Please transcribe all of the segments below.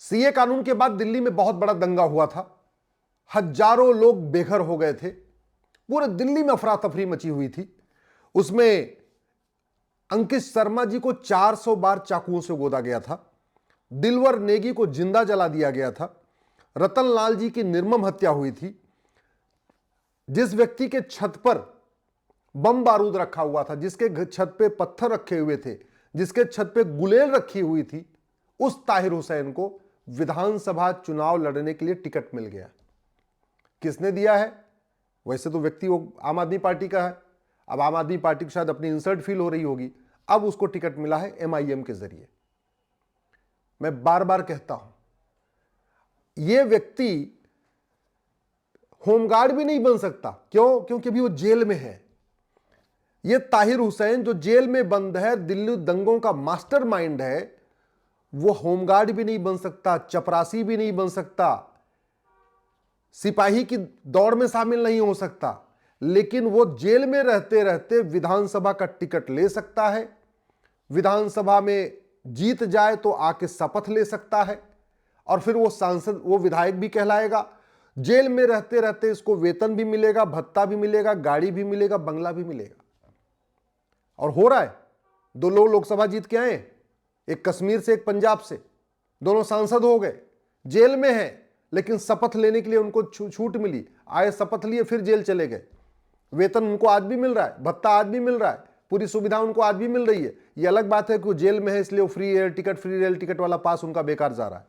CA कानून के बाद दिल्ली में बहुत बड़ा दंगा हुआ था, हजारों लोग बेघर हो गए थे, पूरे दिल्ली में अफरा तफरी मची हुई थी। उसमें अंकित शर्मा जी को 400 बार चाकुओं से गोदा गया था, दिलवर नेगी को जिंदा जला दिया गया था, रतन लाल जी की निर्मम हत्या हुई थी। जिस व्यक्ति के छत पर बम बारूद रखा हुआ था, जिसके छत पे पत्थर रखे हुए थे, जिसके छत पे गुलेल रखी हुई थी, उस ताहिर हुसैन को विधानसभा चुनाव लड़ने के लिए टिकट मिल गया। किसने दिया है? वैसे तो व्यक्ति वो आम आदमी पार्टी का है, अब आम आदमी पार्टी को शायद अपनी इंसल्ट फील हो रही होगी, अब उसको टिकट मिला है एमआईएम के जरिए। मैं बार बार कहता हूं, यह व्यक्ति होमगार्ड भी नहीं बन सकता। क्यों? क्योंकि अभी वो जेल में है। यह ताहिर हुसैन जो जेल में बंद है, दिल्ली दंगों का मास्टरमाइंड है, वो होमगार्ड भी नहीं बन सकता, चपरासी भी नहीं बन सकता, सिपाही की दौड़ में शामिल नहीं हो सकता, लेकिन वो जेल में रहते रहते विधानसभा का टिकट ले सकता है। विधानसभा में जीत जाए तो आके शपथ ले सकता है और फिर वो सांसद, वो विधायक भी कहलाएगा। जेल में रहते रहते इसको वेतन भी मिलेगा, भत्ता भी मिलेगा, गाड़ी भी मिलेगा, बंगला भी मिलेगा। और हो रहा है। दो लोग लोकसभा जीत के आए, एक कश्मीर से एक पंजाब से, दोनों सांसद हो गए, जेल में हैं, लेकिन शपथ लेने के लिए उनको छूट मिली, आए शपथ लिए, फिर जेल चले गए। वेतन उनको आज भी मिल रहा है, भत्ता आज भी मिल रहा है, पूरी सुविधा उनको आज भी मिल रही है। ये अलग बात है कि वो जेल में है इसलिए वो फ्री रेल टिकट वाला पास उनका बेकार जा रहा है।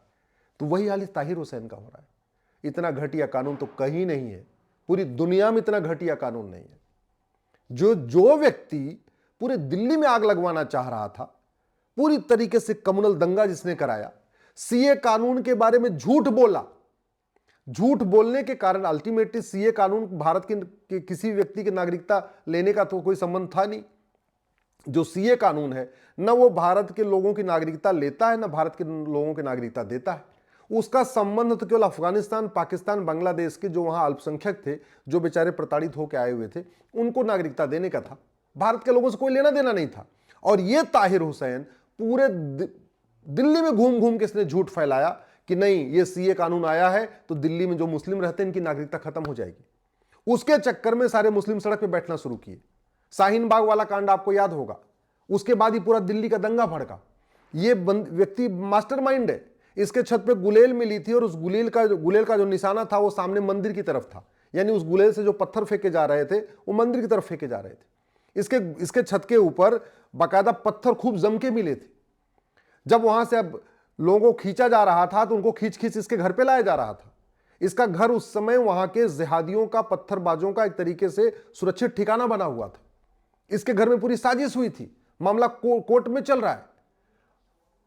तो वही हाल ताहिर हुसैन का हो रहा है। इतना घटिया कानून तो कहीं नहीं है, पूरी दुनिया में इतना घटिया कानून नहीं है। जो व्यक्ति पूरे दिल्ली में आग लगवाना चाह रहा था, पूरी तरीके से कम्युनल दंगा जिसने कराया, सीए कानून के बारे में झूठ बोला, झूठ बोलने के कारण अल्टीमेटली सीए कानून भारत के किसी व्यक्ति की नागरिकता लेने का तो कोई संबंध था नहीं। जो सीए कानून है, न वो भारत के लोगों की नागरिकता लेता है, न भारत के लोगों की नागरिकता देता है। उसका संबंध तो केवल अफगानिस्तान, पाकिस्तान, बांग्लादेश के जो वहां अल्पसंख्यक थे, जो बेचारे प्रताड़ित होकर आए हुए थे, उनको नागरिकता देने का था। भारत के लोगों से कोई लेना देना नहीं था। और यह ताहिर हुसैन पूरे दिल्ली में घूम घूम के इसने झूठ फैलाया कि नहीं, ये सीए कानून आया है तो दिल्ली में जो मुस्लिम रहते हैं इनकी नागरिकता खत्म हो जाएगी। उसके चक्कर में सारे मुस्लिम सड़क पे बैठना शुरू किए। शाहीन बाग वाला कांड आपको याद होगा, उसके बाद ही पूरा दिल्ली का दंगा भड़का। ये व्यक्ति मास्टरमाइंड है। इसके छत पे गुलेल मिली थी और उस गुलेल का जो निशाना था वो सामने मंदिर की तरफ था, यानी उस गुलेल से जो पत्थर फेंके जा रहे थे वो मंदिर की तरफ फेंके जा रहे थे। इसके छत के ऊपर बाकायदा पत्थर खूब जम के मिले थे। जब वहां से अब लोगों को खींचा जा रहा था तो उनको खींच खींच इसके घर पे लाया जा रहा था। इसका घर उस समय वहां के जिहादियों का, पत्थरबाजों का एक तरीके से सुरक्षित ठिकाना बना हुआ था। इसके घर में पूरी साजिश हुई थी। मामला कोर्ट में चल रहा है,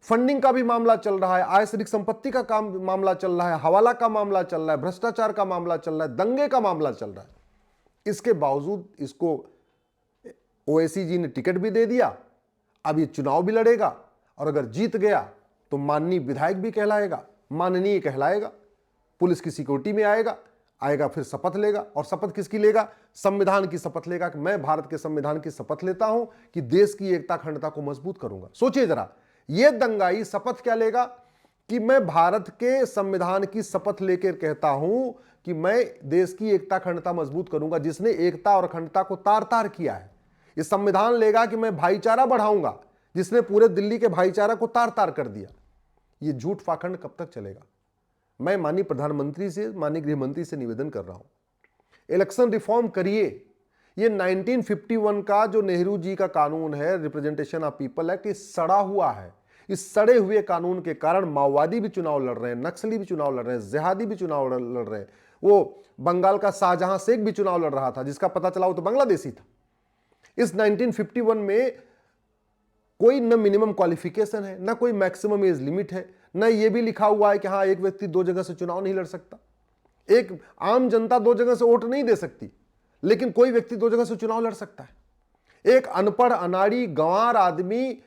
फंडिंग का भी मामला चल रहा है, आयसरिक संपत्ति का काम मामला चल रहा है, हवाला का मामला चल रहा है, भ्रष्टाचार का मामला चल रहा है, दंगे का मामला चल रहा है। इसके बावजूद इसको ओवैसी जी ने टिकट भी दे दिया। अब ये चुनाव भी लड़ेगा और अगर जीत गया तो माननीय विधायक भी कहलाएगा, माननीय कहलाएगा, पुलिस की सिक्योरिटी में आएगा, फिर शपथ लेगा। और शपथ किसकी लेगा? संविधान की शपथ लेगा कि मैं भारत के संविधान की शपथ लेता हूं कि देश की एकता अखंडता को मजबूत करूंगा। सोचिए जरा, यह दंगाई शपथ क्या लेगा कि मैं भारत के संविधान की शपथ लेकर कहता हूं कि मैं देश की एकता अखंडता मजबूत करूंगा, जिसने एकता और अखंडता को तार तार किया है। यह संविधान लेगा कि मैं भाईचारा बढ़ाऊंगा, जिसने पूरे दिल्ली के भाईचारा को तार तार कर दिया। यह झूठ पाखंड कब तक चलेगा? मैं माननीय प्रधानमंत्री से, माननीय गृह मंत्री से निवेदन कर रहा हूं, इलेक्शन रिफॉर्म करिए। ये 1951 का जो नेहरू जी का कानून है, रिप्रेजेंटेशन ऑफ पीपल एक्ट, ये सड़ा हुआ है। इस सड़े हुए कानून के कारण माओवादी भी चुनाव लड़ रहे हैं, नक्सली भी चुनाव लड़ रहे हैं, जिहादी भी चुनाव लड़ रहे हैं। वो बंगाल का शाहजहां शेख भी चुनाव लड़ रहा था, जिसका पता चला वो तो बांग्लादेशी था। इस 1951 में कोई न मिनिमम क्वालिफिकेशन है, ना कोई मैक्सिमम एज लिमिट है, ना ये भी लिखा हुआ है कि हाँ एक व्यक्ति 2 जगह से चुनाव नहीं लड़ सकता। एक आम जनता 2 जगह से वोट नहीं दे सकती, लेकिन कोई व्यक्ति 2 जगह से चुनाव लड़ सकता है। एक अनपढ़, अनाड़ी, गंवार आदमी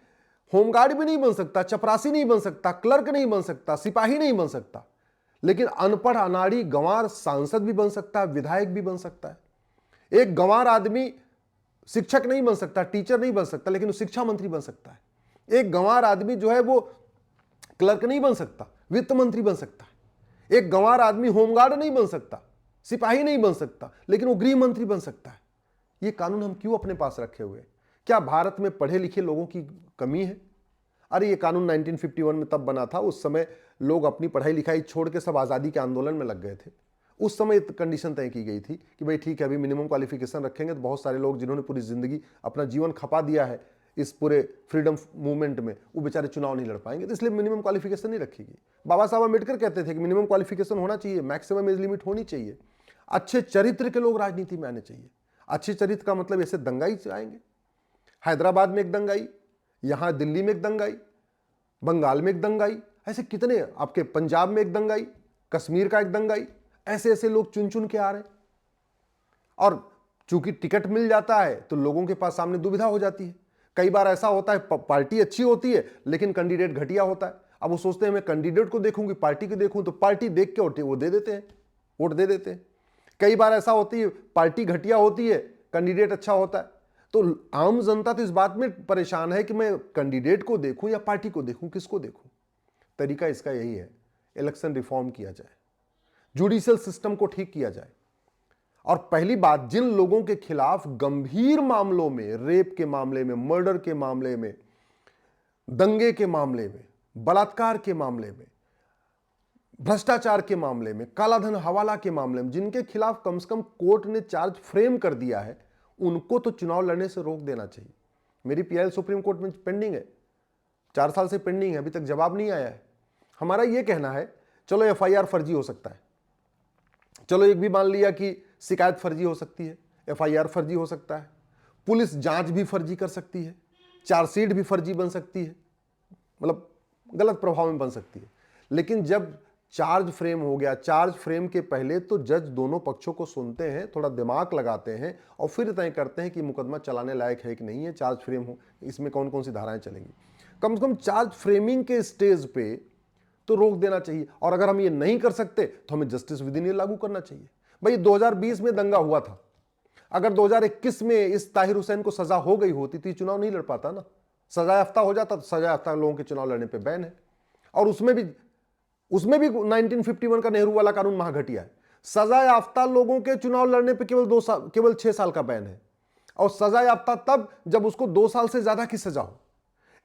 होमगार्ड भी नहीं बन सकता, चपरासी नहीं बन सकता, क्लर्क नहीं बन सकता, सिपाही नहीं बन सकता, लेकिन अनपढ़, अनाड़ी, गंवार सांसद भी बन सकता है, विधायक भी बन सकता है। एक गंवार आदमी शिक्षक नहीं बन सकता, टीचर नहीं बन सकता, लेकिन वो शिक्षा मंत्री बन सकता है। एक गंवार आदमी जो है वो क्लर्क नहीं बन सकता, वित्त मंत्री बन सकता है। एक गंवार आदमी होमगार्ड नहीं बन सकता, सिपाही नहीं बन सकता, लेकिन वो गृह मंत्री बन सकता है। ये कानून हम क्यों अपने पास रखे हुए? क्या भारत में पढ़े लिखे लोगों की कमी है? अरे ये कानून 1951 में तब बना था, उस समय लोग अपनी पढ़ाई लिखाई छोड़ के सब आज़ादी के आंदोलन में लग गए थे। उस समय कंडीशन तय की गई थी कि भाई ठीक है, अभी मिनिमम क्वालिफिकेशन रखेंगे तो बहुत सारे लोग जिन्होंने पूरी जिंदगी अपना जीवन खपा दिया है इस पूरे फ्रीडम मूवमेंट में, वो बेचारे चुनाव नहीं लड़ पाएंगे, तो इसलिए मिनिमम क्वालिफिकेशन नहीं रखेगी। बाबा साहब अम्बेडकर कहते थे कि मिनिमम क्वालिफिकेशन होना चाहिए, मैक्सिमम एज लिमिट होनी चाहिए, अच्छे चरित्र के लोग राजनीति में आने चाहिए। अच्छे चरित्र का मतलब ऐसे दंगाई आएंगे, हैदराबाद में एक दंगाई, यहां दिल्ली में एक दंगाई, बंगाल में एक दंगाई, ऐसे कितने, आपके पंजाब में एक दंगाई, कश्मीर का एक दंगाई, ऐसे ऐसे लोग चुन चुन के आ रहे हैं। और चूंकि टिकट मिल जाता है तो लोगों के पास सामने दुविधा हो जाती है। कई बार ऐसा होता है पार्टी अच्छी होती है लेकिन कैंडिडेट घटिया होता है। अब वो सोचते हैं मैं कैंडिडेट को देखूंगी, पार्टी को देखूं, तो पार्टी देख के वो दे देते हैं, वोट दे देते हैं। कई बार ऐसा होती है पार्टी घटिया होती है, कैंडिडेट अच्छा होता है, तो आम जनता तो इस बात में परेशान है कि मैं कैंडिडेट को देखूं या पार्टी को देखूं, किसको देखूं। तरीका इसका यही है, इलेक्शन रिफॉर्म किया जाए, जुडिशियल सिस्टम को ठीक किया जाए। और पहली बात, जिन लोगों के खिलाफ गंभीर मामलों में, रेप के मामले में, मर्डर के मामले में, दंगे के मामले में, बलात्कार के मामले में, भ्रष्टाचार के मामले में, कालाधन हवाला के मामले में, जिनके खिलाफ कम से कम कोर्ट ने चार्ज फ्रेम कर दिया है, उनको तो चुनाव लड़ने से रोक देना चाहिए। मेरी पीआईएल सुप्रीम कोर्ट में पेंडिंग है, 4 साल से पेंडिंग है, अभी तक जवाब नहीं आया है। हमारा यह कहना है, चलो एफआईआर फर्जी हो सकता है, चलो एक भी मान लिया कि शिकायत फर्जी हो सकती है, एफआईआर फर्जी हो सकता है, पुलिस जांच भी फर्जी कर सकती है, चार्जशीट भी फर्जी बन सकती है, मतलब गलत प्रभाव में बन सकती है। लेकिन जब चार्ज फ्रेम हो गया, चार्ज फ्रेम के पहले तो जज दोनों पक्षों को सुनते हैं, थोड़ा दिमाग लगाते हैं और फिर तय करते हैं कि मुकदमा चलाने लायक है कि नहीं है, चार्ज फ्रेम हो, इसमें कौन कौन सी धाराएं चलेंगी। कम से कम चार्ज फ्रेमिंग के स्टेज पे तो रोक देना चाहिए। और अगर हम ये नहीं कर सकते तो हमें जस्टिस विद इन ये लागू करना चाहिए। भाई 2020 में दंगा हुआ था, अगर 2021 में इस ताहिर हुसैन को सजा हो गई होती तो चुनाव नहीं लड़ पाता ना, सजा याफ्ता हो जाता, तो सजा याफ्ता लोगों के चुनाव लड़ने पे बैन है। और उसमें भी 1951 का नेहरू वाला कानून महाघटिया है। सजा याफ्ता लोगों के चुनाव लड़ने पे केवल 6 साल का बैन है, और सजा याफ्ता तब जब उसको 2 साल से ज्यादा की सजा हो।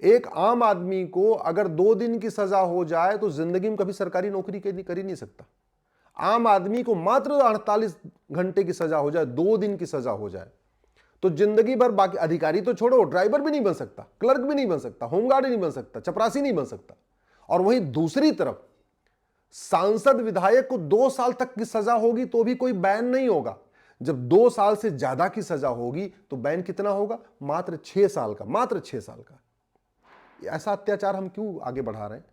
एक आम आदमी को अगर 2 दिन की सजा हो जाए तो जिंदगी में कभी सरकारी नौकरी कर ही नहीं सकता। आम आदमी को मात्र 48 घंटे की सजा हो जाए, 2 दिन की सजा हो जाए, तो जिंदगी भर, बाकी अधिकारी तो छोड़ो, ड्राइवर भी नहीं बन सकता, क्लर्क भी नहीं बन सकता, होमगार्ड नहीं बन सकता, चपरासी नहीं बन सकता। और वहीं दूसरी तरफ सांसद विधायक को 2 साल तक की सजा होगी तो भी कोई बैन नहीं होगा। जब 2 साल से ज्यादा की सजा होगी तो बैन कितना होगा? मात्र 6 साल का, मात्र 6 साल का। ऐसा अत्याचार हम क्यों आगे बढ़ा रहे हैं?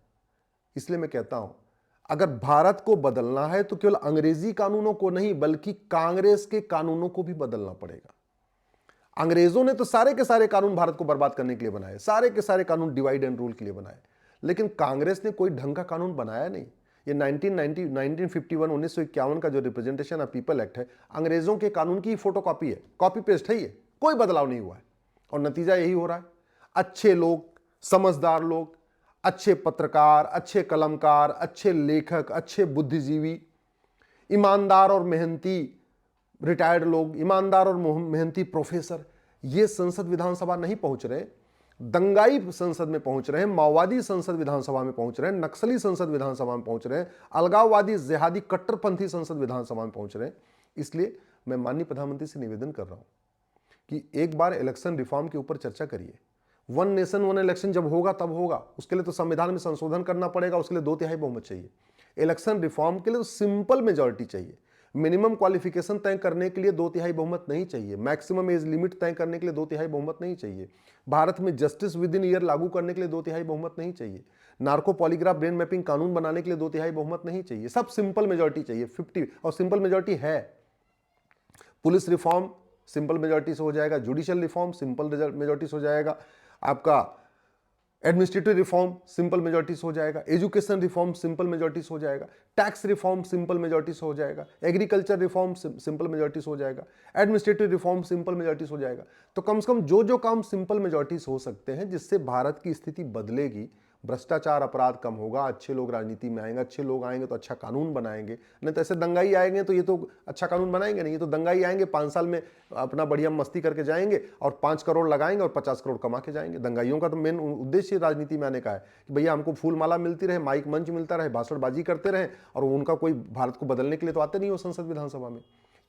इसलिए मैं कहता हूं, अगर भारत को बदलना है तो केवल अंग्रेजी कानूनों को नहीं बल्कि कांग्रेस के कानूनों को भी बदलना पड़ेगा। अंग्रेजों ने तो सारे के सारे कानून भारत को बर्बाद करने के लिए बनाए, सारे के सारे कानून डिवाइड एंड रूल के लिए बनाए, लेकिन कांग्रेस ने कोई ढंग का कानून बनाया नहीं। ये 1951 का जो रिप्रेजेंटेशन ऑफ पीपल एक्ट है, अंग्रेजों के कानून की फोटोकॉपी है, कॉपी पेस्ट है, ये कोई बदलाव नहीं हुआ है। और नतीजा यही हो रहा है, अच्छे लोग, समझदार लोग, अच्छे पत्रकार, अच्छे कलमकार, अच्छे लेखक, अच्छे बुद्धिजीवी, ईमानदार और मेहनती रिटायर्ड लोग, ईमानदार और मेहनती प्रोफेसर, ये संसद विधानसभा नहीं पहुंच रहे, दंगाई संसद में पहुंच रहे हैं, माओवादी संसद विधानसभा में पहुंच रहे हैं, नक्सली संसद विधानसभा में पहुंच रहे हैं, अलगाववादी जिहादी कट्टरपंथी संसद विधानसभा में पहुंच रहे हैं। इसलिए मैं माननीय प्रधानमंत्री से निवेदन कर रहा हूं कि एक बार इलेक्शन रिफॉर्म के ऊपर चर्चा करिए। 1 नेशन 1 इलेक्शन जब होगा तब होगा, उसके लिए तो संविधान में संशोधन करना पड़ेगा, उसके लिए 2/3 बहुमत चाहिए। इलेक्शन रिफॉर्म के लिए तो सिंपल मेजॉरिटी चाहिए। मिनिमम क्वालिफिकेशन तय करने के लिए 2/3 बहुमत नहीं चाहिए, मैक्सिमम एज लिमिट तय करने के लिए 2/3 बहुमत नहीं चाहिए, भारत में जस्टिस विद इन ईयर लागू करने के लिए 2/3 बहुमत नहीं चाहिए, नार्को पॉलीग्राफ ब्रेन मैपिंग कानून बनाने के लिए 2/3 बहुमत नहीं चाहिए, सब सिंपल मेजॉरिटी चाहिए 50, और सिंपल मेजॉरिटी है। पुलिस रिफॉर्म सिंपल मेजॉरिटी से हो जाएगा, जुडिशियल रिफॉर्म सिंपल मेजॉरिटी से हो जाएगा, आपका एडमिनिस्ट्रेटिव रिफॉर्म सिंपल मेजॉरिटी से हो जाएगा, एजुकेशन रिफॉर्म सिंपल मेजॉरिटी से हो जाएगा, टैक्स रिफॉर्म सिंपल मेजॉरिटी से हो जाएगा, एग्रीकल्चर रिफॉर्म सिंपल मेजॉरिटी से हो जाएगा, एडमिनिस्ट्रेटिव रिफॉर्म सिंपल मेजॉरिटी से हो जाएगा। तो कम से कम जो जो काम सिंपल मेजॉरिटी से हो सकते हैं जिससे भारत की स्थिति बदलेगी, भ्रष्टाचार अपराध कम होगा, अच्छे लोग राजनीति में आएंगे, अच्छे लोग आएंगे तो अच्छा कानून बनाएंगे। नहीं तो ऐसे दंगाई आएंगे तो ये तो अच्छा कानून बनाएंगे नहीं, ये तो दंगाई आएंगे 5 साल में अपना बढ़िया मस्ती करके जाएंगे और 5 करोड़ लगाएंगे और 50 करोड़ कमा के जाएंगे। दंगाइयों का तो मेन उद्देश्य राजनीति में आने का है कि भैया हमको फूल माला मिलती रहे, माइक मंच मिलता रहे, भाषणबाजी करते रहे, और उनका कोई भारत को बदलने के लिए तो आते नहीं हो संसद विधानसभा में।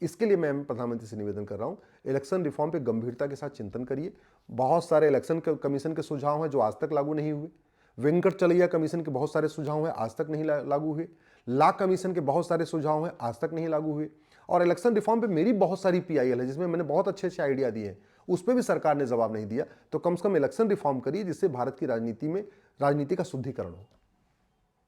इसके लिए मैं प्रधानमंत्री से निवेदन कर रहा हूं, इलेक्शन रिफॉर्म पे गंभीरता के साथ चिंतन करिए। बहुत सारे इलेक्शन कमीशन के सुझाव हैं जो आज तक लागू नहीं हुए। वेंकटचलैया कमीशन के बहुत सारे सुझाव हैं, आज तक नहीं लागू हुए। ला कमीशन के बहुत सारे सुझाव हैं, आज तक नहीं लागू हुए। और इलेक्शन रिफॉर्म पे मेरी बहुत सारी PIL है जिसमें मैंने बहुत अच्छे अच्छे आइडिया दिए हैं, उस पर भी सरकार ने जवाब नहीं दिया। तो कम से कम इलेक्शन रिफॉर्म करिए जिससे भारत की राजनीति का शुद्धिकरण हो।